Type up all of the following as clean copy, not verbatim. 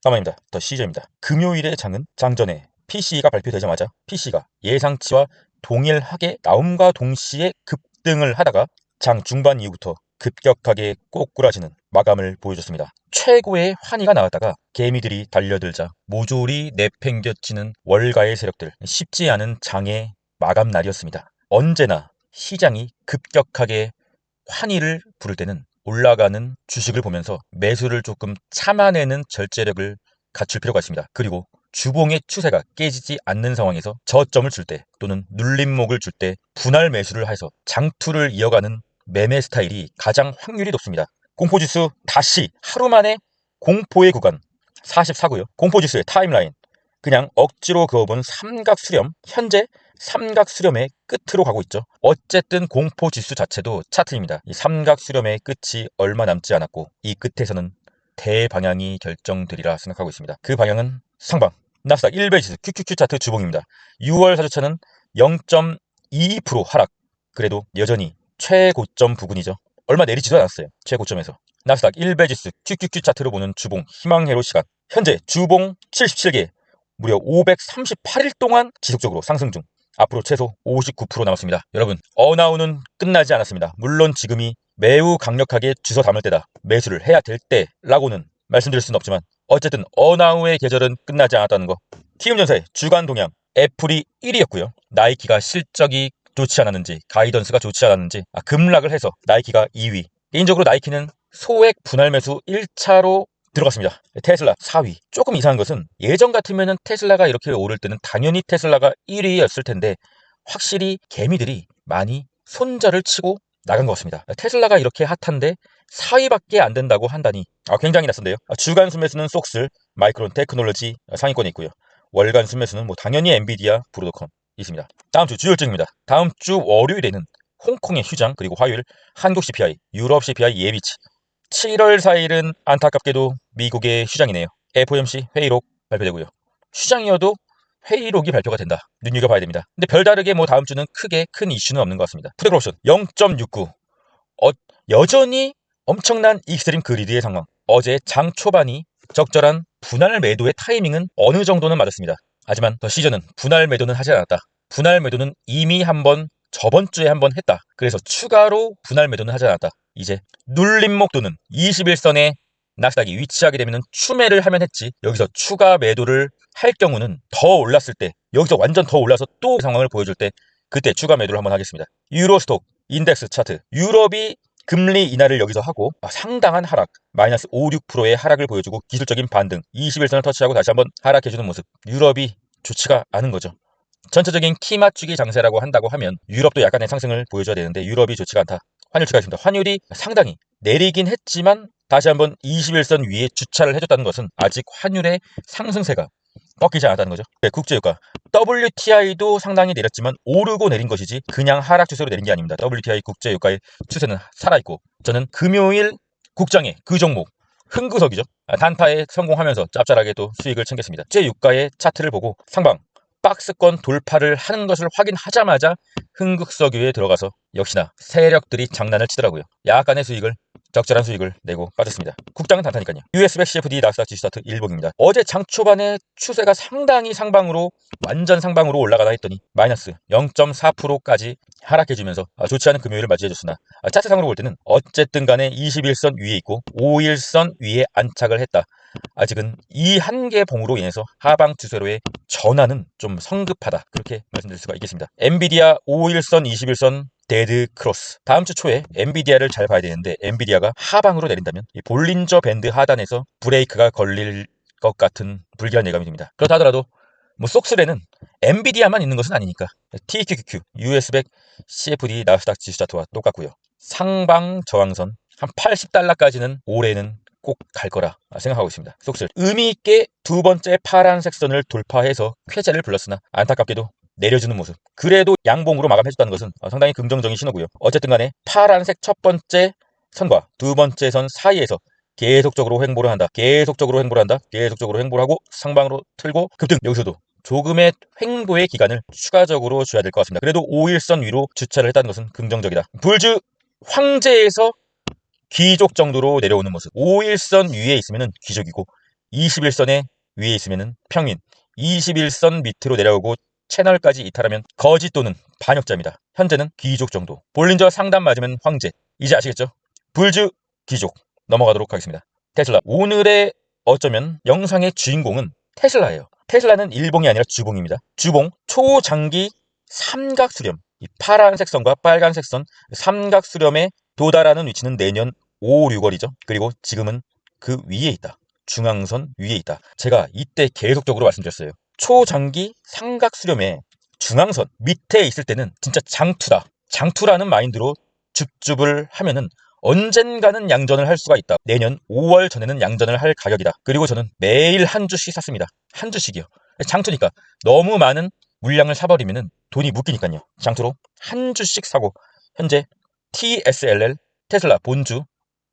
사만입니다. 더 시저입니다. 금요일의 장은 장전에 PC가 발표되자마자 PC가 예상치와 동일하게 나옴과 동시에 급등을 하다가 장 중반 이후부터 급격하게 꼬꾸라지는 마감을 보여줬습니다. 최고의 환희가 나왔다가 개미들이 달려들자 모조리 내팽겨치는 월가의 세력들, 쉽지 않은 장의 마감 날이었습니다. 언제나 시장이 급격하게 환희를 부를 때는 올라가는 주식을 보면서 매수를 조금 참아내는 절제력을 갖출 필요가 있습니다. 그리고 주봉의 추세가 깨지지 않는 상황에서 저점을 줄 때 또는 눌림목을 줄 때 분할 매수를 해서 장투를 이어가는 매매 스타일이 가장 확률이 높습니다. 공포지수 다시 하루 만에 공포의 구간 44고요. 공포지수의 타임라인 그냥 억지로 그어본 삼각 수렴, 현재 삼각 수렴의 끝으로 가고 있죠. 어쨌든 공포 지수 자체도 차트입니다. 이 삼각 수렴의 끝이 얼마 남지 않았고 이 끝에서는 대방향이 결정되리라 생각하고 있습니다. 그 방향은 상방. 나스닥 1배 지수 QQQ 차트 주봉입니다. 6월 4주차는 0.22% 하락. 그래도 여전히 최고점 부근이죠. 얼마 내리지도 않았어요. 최고점에서. 나스닥 1배 지수 QQQ 차트로 보는 주봉 희망회로 시간. 현재 주봉 77개. 무려 538일 동안 지속적으로 상승 중. 앞으로 최소 59% 남았습니다. 여러분, 어나우는 끝나지 않았습니다. 물론 지금이 매우 강력하게 주워 담을 때다. 매수를 해야 될 때라고는 말씀드릴 수는 없지만 어쨌든 어나우의 계절은 끝나지 않았다는 거. 키움전사의 주간 동향 애플이 1위였고요. 나이키가 실적이 좋지 않았는지 가이던스가 좋지 않았는지 급락을 해서 나이키가 2위. 개인적으로 나이키는 소액 분할 매수 1차로 들어갔습니다. 테슬라 4위. 조금 이상한 것은 예전 같으면 테슬라가 이렇게 오를 때는 당연히 테슬라가 1위였을 텐데 확실히 개미들이 많이 손절을 치고 나간 것 같습니다. 테슬라가 이렇게 핫한데 4위밖에 안 된다고 한다니 굉장히 낯선데요. 주간 순매수는 속슬, 마이크론 테크놀로지 상위권에 있고요. 월간 순매수는 당연히 엔비디아, 브로드컴 있습니다. 다음 주 주요일정입니다. 다음 주 월요일에는 홍콩의 휴장 그리고 화요일 한국 CPI, 유럽 CPI 예비치 7월 4일은 안타깝게도 미국의 휴장이네요. FOMC 회의록 발표되고요. 휴장이어도 회의록이 발표가 된다. 눈여겨봐야 됩니다. 근데 별다르게 다음 주는 크게 큰 이슈는 없는 것 같습니다. 푸드옵션 0.69 여전히 엄청난 익스트림 그리드의 상황. 어제 장 초반이 적절한 분할 매도의 타이밍은 어느 정도는 맞았습니다. 하지만 더 시즌은 분할 매도는 하지 않았다. 분할 매도는 이미 저번 주에 한번 했다. 그래서 추가로 분할 매도는 하지 않았다. 이제 눌림목 또는 21선에 나스닥이 위치하게 되면 추매를 하면 했지. 여기서 추가 매도를 할 경우는 더 올랐을 때 여기서 완전 더 올라서 또 상황을 보여줄 때 그때 추가 매도를 한번 하겠습니다. 유로스톡 인덱스 차트 유럽이 금리 인하를 여기서 하고 상당한 하락 마이너스 5, 6%의 하락을 보여주고 기술적인 반등 21선을 터치하고 다시 한번 하락해주는 모습. 유럽이 좋지가 않은 거죠. 전체적인 키 맞추기 장세라고 한다고 하면 유럽도 약간의 상승을 보여줘야 되는데 유럽이 좋지가 않다. 환율 추가했습니다. 환율이 상당히 내리긴 했지만 다시 한번 21선 위에 주차를 해줬다는 것은 아직 환율의 상승세가 꺾이지 않았다는 거죠. 네, 국제유가 WTI도 상당히 내렸지만 오르고 내린 것이지 그냥 하락 추세로 내린 게 아닙니다. WTI 국제유가의 추세는 살아있고 저는 금요일 국장의 그 종목 흥구석이죠. 단타에 성공하면서 짭짤하게 또 수익을 챙겼습니다. 국제유가의 차트를 보고 상방 박스권 돌파를 하는 것을 확인하자마자 흥국석유에 들어가서 역시나 세력들이 장난을 치더라고요. 약간의 수익을 적절한 수익을 내고 빠졌습니다. 국장은 단타니까요. US100 CFD 나스닥 지수 차트 일봉입니다. 어제 장 초반에 추세가 상당히 완전 상방으로 올라가다 했더니 마이너스 0.4%까지 하락해주면서 좋지 않은 금요일을 맞이해줬으나 차트상으로 볼 때는 어쨌든 간에 21선 위에 있고 5일선 위에 안착을 했다. 아직은 이 한계 봉으로 인해서 하방 추세로의 전환은 좀 성급하다. 그렇게 말씀드릴 수가 있겠습니다. 엔비디아 5일선, 21선 데드 크로스. 다음 주 초에 엔비디아를 잘 봐야 되는데 엔비디아가 하방으로 내린다면 이 볼린저 밴드 하단에서 브레이크가 걸릴 것 같은 불길한 예감이 듭니다. 그렇다 하더라도 속슬에는 엔비디아만 있는 것은 아니니까 TQQQ, US100 CFD 나스닥 지수 차트와 똑같고요. 상방 저항선 한 80달러까지는 올해는 꼭 갈 거라 생각하고 있습니다. 속슬 의미있게 두 번째 파란색 선을 돌파해서 쾌재를 불렀으나 안타깝게도 내려주는 모습. 그래도 양봉으로 마감해줬다는 것은 상당히 긍정적인 신호고요. 어쨌든 간에 파란색 첫 번째 선과 두 번째 선 사이에서 계속적으로 횡보를 한다. 계속적으로 횡보를 하고 상방으로 틀고 급등. 여기서도 조금의 횡보의 기간을 추가적으로 줘야 될 것 같습니다. 그래도 5일선 위로 주차를 했다는 것은 긍정적이다. 불주 황제에서 귀족 정도로 내려오는 모습. 5일선 위에 있으면 귀족이고 21선에 위에 있으면 평민, 21선 밑으로 내려오고 채널까지 이탈하면 거지 또는 반역자입니다. 현재는 귀족 정도. 볼린저 상단 맞으면 황제. 이제 아시겠죠? 불주 귀족 넘어가도록 하겠습니다. 테슬라. 오늘의 어쩌면 영상의 주인공은 테슬라예요. 테슬라는 일봉이 아니라 주봉입니다. 주봉 초장기 삼각수렴. 이 파란색 선과 빨간색 선 삼각수렴에 도달하는 위치는 내년 5, 6월이죠. 그리고 지금은 그 위에 있다. 중앙선 위에 있다. 제가 이때 계속적으로 말씀드렸어요. 초장기 삼각수렴에 중앙선 밑에 있을 때는 진짜 장투다. 장투라는 마인드로 줍줍을 하면은 언젠가는 양전을 할 수가 있다. 내년 5월 전에는 양전을 할 가격이다. 그리고 저는 매일 한 주씩 샀습니다. 한 주씩이요. 장투니까 너무 많은 물량을 사버리면은 돈이 묶이니까요. 장투로 한 주씩 사고 현재 TSLL, 테슬라 본주,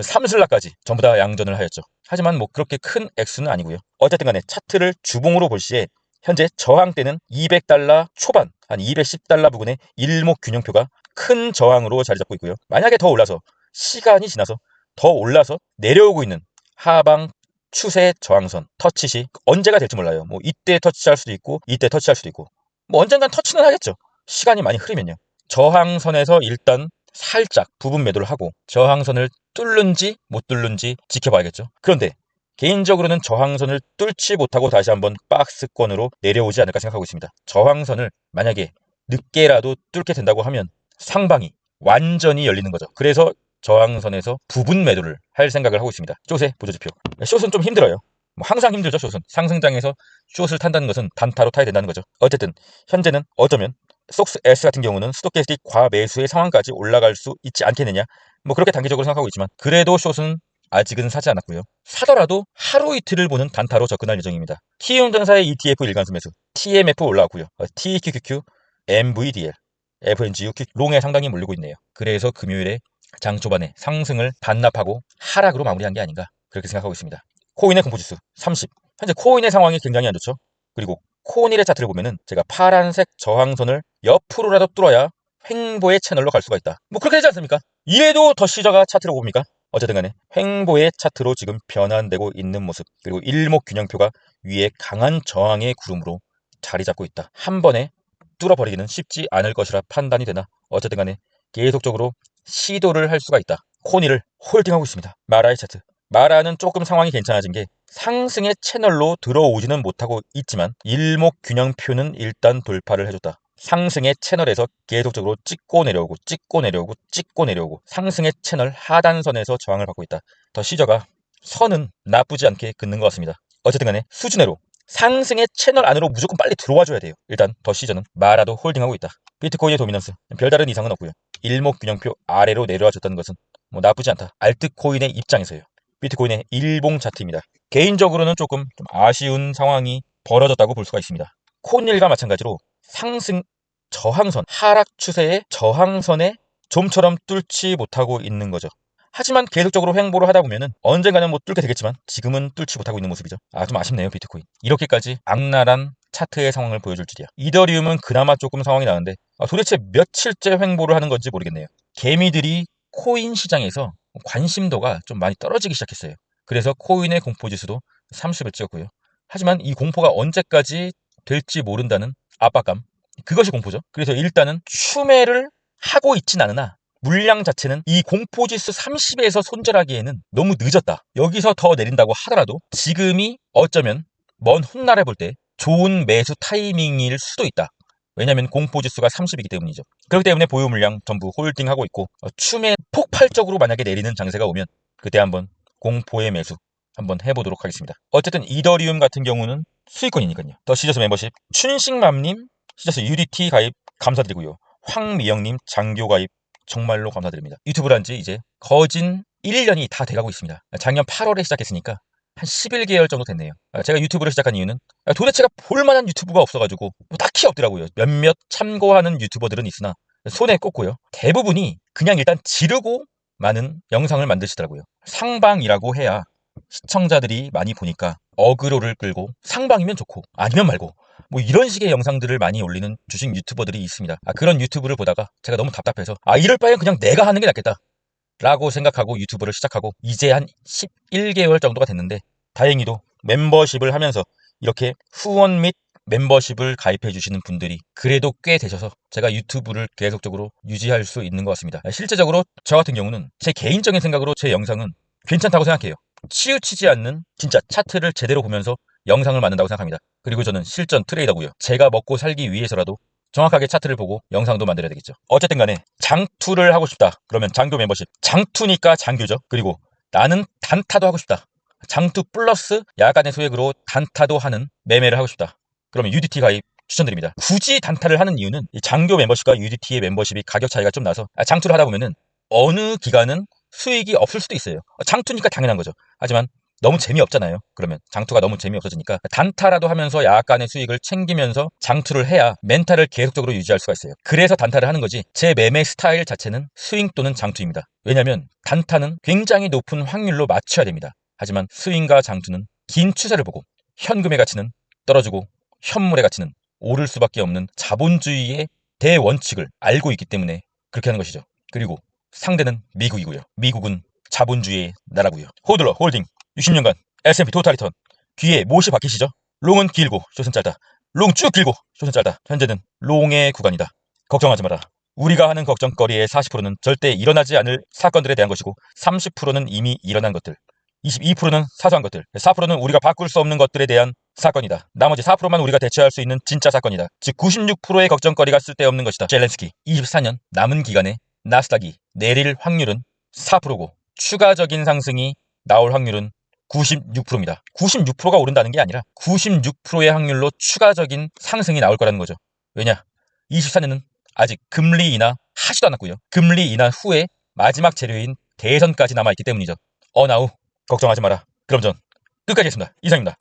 삼슬라까지 전부 다 양전을 하였죠. 하지만 뭐 그렇게 큰 액수는 아니고요. 어쨌든 간에 차트를 주봉으로 볼 시에 현재 저항대는 200달러 초반, 한 210달러 부근의 일목균형표가 큰 저항으로 자리 잡고 있고요. 만약에 더 올라서 시간이 지나서 더 올라서 내려오고 있는 하방 추세 저항선 터치시 언제가 될지 몰라요. 뭐 이때 터치할 수도 있고 이때 터치할 수도 있고 뭐 언젠간 터치는 하겠죠. 시간이 많이 흐르면요. 저항선에서 일단 살짝 부분 매도를 하고 저항선을 뚫는지 못 뚫는지 지켜봐야겠죠. 그런데 개인적으로는 저항선을 뚫지 못하고 다시 한번 박스권으로 내려오지 않을까 생각하고 있습니다. 저항선을 만약에 늦게라도 뚫게 된다고 하면 상방이 완전히 열리는 거죠. 그래서 저항선에서 부분 매도를 할 생각을 하고 있습니다. 숏의 보조지표. 숏은 좀 힘들어요. 뭐 항상 힘들죠. 숏은 상승장에서 숏을 탄다는 것은 단타로 타야 된다는 거죠. 어쨌든 현재는 어쩌면 속스 S 같은 경우는 스토캐스틱 과매수의 상황까지 올라갈 수 있지 않겠느냐, 뭐 그렇게 단기적으로 생각하고 있지만 그래도 숏은 아직은 사지 않았고요. 사더라도 하루 이틀을 보는 단타로 접근할 예정입니다. 키움전사의 ETF 일간수 매수 TMF 올라왔고요. TQQQ, MVDL, FNGU 롱에 상당히 몰리고 있네요. 그래서 금요일에 장 초반에 상승을 반납하고 하락으로 마무리한 게 아닌가 그렇게 생각하고 있습니다. 코인의 공포지수 30. 현재 코인의 상황이 굉장히 안 좋죠. 그리고 코인의 차트를 보면은 제가 파란색 저항선을 옆으로라도 뚫어야 횡보의 채널로 갈 수가 있다. 뭐 그렇게 되지 않습니까? 이래도 더 시저가 차트를 봅니까? 어쨌든 간에 횡보의 차트로 지금 변환되고 있는 모습, 그리고 일목균형표가 위에 강한 저항의 구름으로 자리 잡고 있다. 한 번에 뚫어버리기는 쉽지 않을 것이라 판단이 되나 어쨌든 간에 계속적으로 시도를 할 수가 있다. 코니를 홀딩하고 있습니다. 마라의 차트. 마라는 조금 상황이 괜찮아진 게 상승의 채널로 들어오지는 못하고 있지만 일목균형표는 일단 돌파를 해줬다. 상승의 채널에서 계속적으로 찍고 내려오고 찍고 내려오고 찍고 내려오고 상승의 채널 하단선에서 저항을 받고 있다. 더 시저가 선은 나쁘지 않게 긋는 것 같습니다. 어쨌든 간에 수준으로 상승의 채널 안으로 무조건 빨리 들어와 줘야 돼요. 일단 더 시저는 마라도 홀딩하고 있다. 비트코인의 도미넌스 별다른 이상은 없고요. 일목균형표 아래로 내려와 줬다는 것은 뭐 나쁘지 않다. 알트코인의 입장에서요. 비트코인의 일봉 차트입니다. 개인적으로는 조금 좀 아쉬운 상황이 벌어졌다고 볼 수가 있습니다. 코인일과 마찬가지로 상승 저항선, 하락 추세의 저항선에 좀처럼 뚫지 못하고 있는 거죠. 하지만 계속적으로 횡보를 하다 보면은 언젠가는 뭐 뚫게 되겠지만 지금은 뚫지 못하고 있는 모습이죠. 좀 아쉽네요, 비트코인. 이렇게까지 악랄한 차트의 상황을 보여줄 줄이야. 이더리움은 그나마 조금 상황이 나는데 도대체 며칠째 횡보를 하는 건지 모르겠네요. 개미들이 코인 시장에서 관심도가 좀 많이 떨어지기 시작했어요. 그래서 코인의 공포지수도 30을 찍었고요. 하지만 이 공포가 언제까지 될지 모른다는 압박감, 그것이 공포죠. 그래서 일단은 추매를 하고 있진 않으나 물량 자체는 이 공포지수 30에서 손절하기에는 너무 늦었다. 여기서 더 내린다고 하더라도 지금이 어쩌면 먼 훗날에 볼 때 좋은 매수 타이밍일 수도 있다. 왜냐하면 공포지수가 30이기 때문이죠. 그렇기 때문에 보유 물량 전부 홀딩하고 있고 추매 폭발적으로 만약에 내리는 장세가 오면 그때 한번 공포의 매수 한번 해보도록 하겠습니다. 어쨌든 이더리움 같은 경우는 수익권이니까요. 더 시저스 멤버십 춘식맘님 시저스 UDT 가입 감사드리고요. 황미영님 장교 가입 정말로 감사드립니다. 유튜브를 한 지 이제 거진 1년이 다 돼가고 있습니다. 작년 8월에 시작했으니까 한 11개월 정도 됐네요. 제가 유튜브를 시작한 이유는 도대체가 볼만한 유튜브가 없어가지고 뭐 딱히 없더라고요. 몇몇 참고하는 유튜버들은 있으나 손에 꼽고요. 대부분이 그냥 일단 지르고 많은 영상을 만드시더라고요. 상방이라고 해야 시청자들이 많이 보니까 어그로를 끌고 상방이면 좋고 아니면 말고 뭐 이런 식의 영상들을 많이 올리는 주식 유튜버들이 있습니다. 그런 유튜브를 보다가 제가 너무 답답해서 이럴 바엔 그냥 내가 하는 게 낫겠다 라고 생각하고 유튜브를 시작하고 이제 한 11개월 정도가 됐는데 다행히도 멤버십을 하면서 이렇게 후원 및 멤버십을 가입해 주시는 분들이 그래도 꽤 되셔서 제가 유튜브를 계속적으로 유지할 수 있는 것 같습니다. 실제적으로 저 같은 경우는 제 개인적인 생각으로 제 영상은 괜찮다고 생각해요. 치우치지 않는 진짜 차트를 제대로 보면서 영상을 만든다고 생각합니다. 그리고 저는 실전 트레이더고요. 제가 먹고 살기 위해서라도 정확하게 차트를 보고 영상도 만들어야 되겠죠. 어쨌든 간에 장투를 하고 싶다. 그러면 장교 멤버십. 장투니까 장교죠. 그리고 나는 단타도 하고 싶다. 장투 플러스 야간의 소액으로 단타도 하는 매매를 하고 싶다. 그러면 UDT 가입 추천드립니다. 굳이 단타를 하는 이유는 이 장교 멤버십과 UDT의 멤버십이 가격 차이가 좀 나서 장투를 하다 보면은 어느 기간은 수익이 없을 수도 있어요. 장투니까 당연한 거죠. 하지만 너무 재미없잖아요. 그러면 장투가 너무 재미없어지니까 단타라도 하면서 약간의 수익을 챙기면서 장투를 해야 멘탈을 계속적으로 유지할 수가 있어요. 그래서 단타를 하는 거지 제 매매 스타일 자체는 스윙 또는 장투입니다. 왜냐하면 단타는 굉장히 높은 확률로 맞춰야 됩니다. 하지만 스윙과 장투는 긴 추세를 보고 현금의 가치는 떨어지고 현물의 가치는 오를 수밖에 없는 자본주의의 대원칙을 알고 있기 때문에 그렇게 하는 것이죠. 그리고 상대는 미국이고요. 미국은 자본주의의 나라고요. 호들러 홀딩 60년간 S&P 토탈 리턴 귀에 못이 박히시죠? 롱은 길고 숏은 짧다. 롱 쭉 길고 숏은 짧다. 현재는 롱의 구간이다. 걱정하지 마라. 우리가 하는 걱정거리의 40%는 절대 일어나지 않을 사건들에 대한 것이고 30%는 이미 일어난 것들, 22%는 사소한 것들, 4%는 우리가 바꿀 수 없는 것들에 대한 사건이다. 나머지 4%만 우리가 대처할 수 있는 진짜 사건이다. 즉 96%의 걱정거리가 쓸데없는 것이다. 젤렌스키 24년 남은 기간에 나스닥이 내릴 확률은 4%고 추가적인 상승이 나올 확률은 96%입니다. 96%가 오른다는 게 아니라 96%의 확률로 추가적인 상승이 나올 거라는 거죠. 왜냐? 24년은 아직 금리 인하 하지도 않았고요. 금리 인하 후에 마지막 재료인 대선까지 남아있기 때문이죠. 어나우 걱정하지 마라. 그럼 전 끝까지 했습니다. 이상입니다.